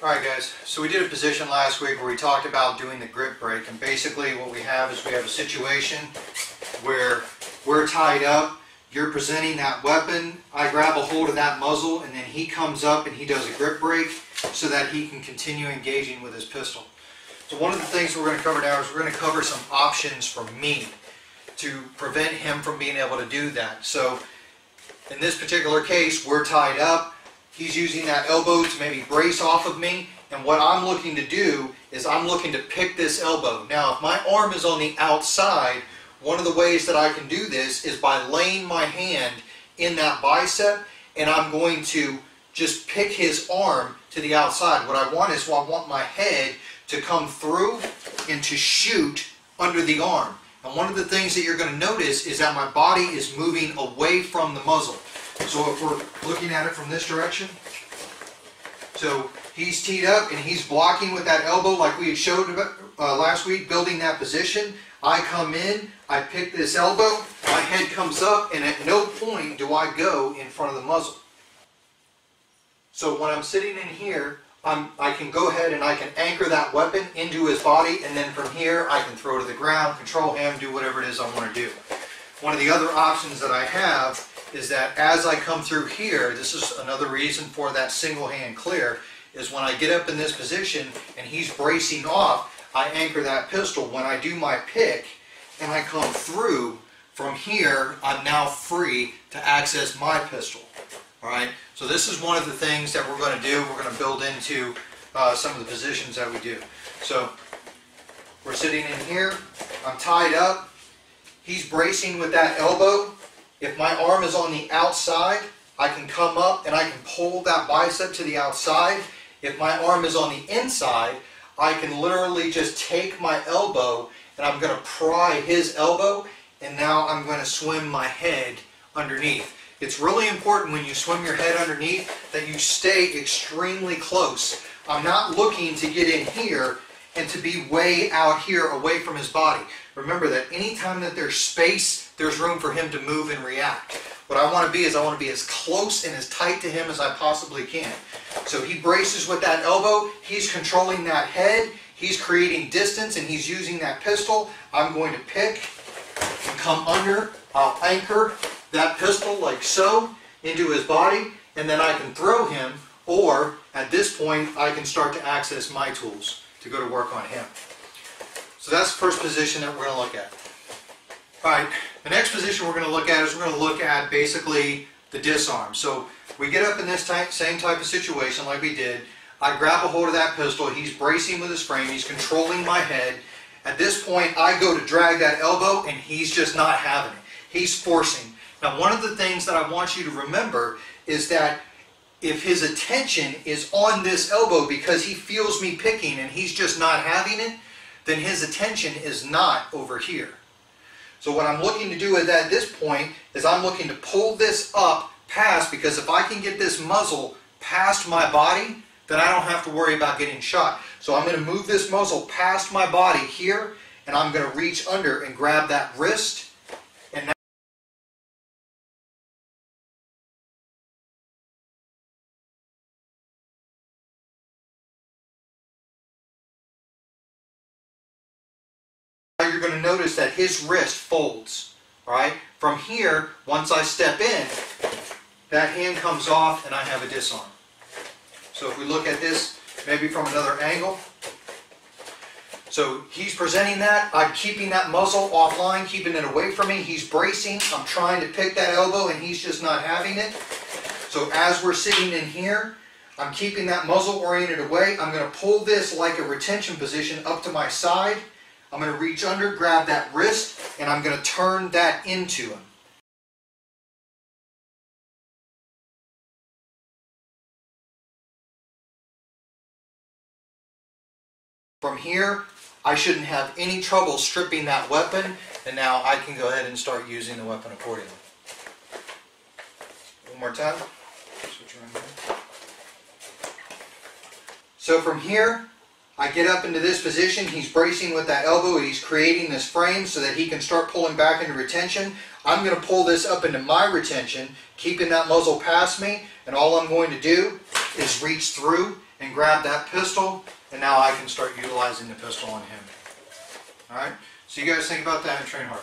Alright guys, so we did a position last week where we talked about doing the grip break, and basically what we have is we have a situation where we're tied up, you're presenting that weapon, I grab a hold of that muzzle, and then he comes up and he does a grip break so that he can continue engaging with his pistol. So one of the things we're going to cover now is we're going to cover some options for me to prevent him from being able to do that. So in this particular case, we're tied up. He's using that elbow to maybe brace off of me, and what I'm looking to do is I'm looking to pick this elbow. Now if my arm is on the outside, one of the ways that I can do this is by laying my hand in that bicep, and I'm going to just pick his arm to the outside. What I want is I want my head to come through and to shoot under the arm. And one of the things that you're going to notice is that my body is moving away from the muzzle. So if we're looking at it from this direction, so he's teed up and he's blocking with that elbow like we had showed last week, building that position. I come in, I pick this elbow, my head comes up, and at no point do I go in front of the muzzle. So when I'm sitting in here, I can go ahead and I can anchor that weapon into his body, and then from here I can throw to the ground, control him, do whatever it is I want to do. One of the other options that I have is that as I come through here, this is another reason for that single hand clear, is when I get up in this position and he's bracing off, I anchor that pistol. When I do my pick and I come through from here, I'm now free to access my pistol. Alright, so this is one of the things that we're going to do. We're going to build into some of the positions that we do. So we're sitting in here, I'm tied up, he's bracing with that elbow. If my arm is on the outside, I can come up and I can pull that bicep to the outside. If my arm is on the inside, I can literally just take my elbow and I'm going to pry his elbow, and now I'm going to swim my head underneath. It's really important when you swim your head underneath that you stay extremely close. I'm not looking to get in here and to be way out here away from his body. Remember that anytime that there's space, there's room for him to move and react. What I want to be is I want to be as close and as tight to him as I possibly can. So he braces with that elbow, he's controlling that head, he's creating distance, and he's using that pistol. I'm going to pick and come under, I'll anchor that pistol like so into his body, and then I can throw him, or at this point I can start to access my tools to go to work on him. So that's the first position that we're going to look at. Alright, the next position we're going to look at is we're going to look at basically the disarm. So we get up in this same type of situation like we did. I grab a hold of that pistol, he's bracing with his frame, he's controlling my head. At this point I go to drag that elbow and he's just not having it. He's forcing. Now one of the things that I want you to remember is that if his attention is on this elbow because he feels me picking and he's just not having it, then his attention is not over here. So what I'm looking to do at this point is I'm looking to pull this up past, because if I can get this muzzle past my body, then I don't have to worry about getting shot. So I'm going to move this muzzle past my body here, and I'm going to reach under and grab that wrist, and now you're going to notice that his wrist folds. Alright? From here, once I step in, that hand comes off and I have a disarm. So if we look at this maybe from another angle, so he's presenting that, I'm keeping that muzzle offline, keeping it away from me, he's bracing, I'm trying to pick that elbow and he's just not having it. So as we're sitting in here, I'm keeping that muzzle oriented away, I'm going to pull this like a retention position up to my side. I'm going to reach under, grab that wrist, and I'm going to turn that into him. From here, I shouldn't have any trouble stripping that weapon, and now I can go ahead and start using the weapon accordingly. One more time. Switch around here. So from here, I get up into this position, he's bracing with that elbow, he's creating this frame so that he can start pulling back into retention. I'm going to pull this up into my retention, keeping that muzzle past me, and all I'm going to do is reach through and grab that pistol, and now I can start utilizing the pistol on him. Alright? So you guys think about that and train hard.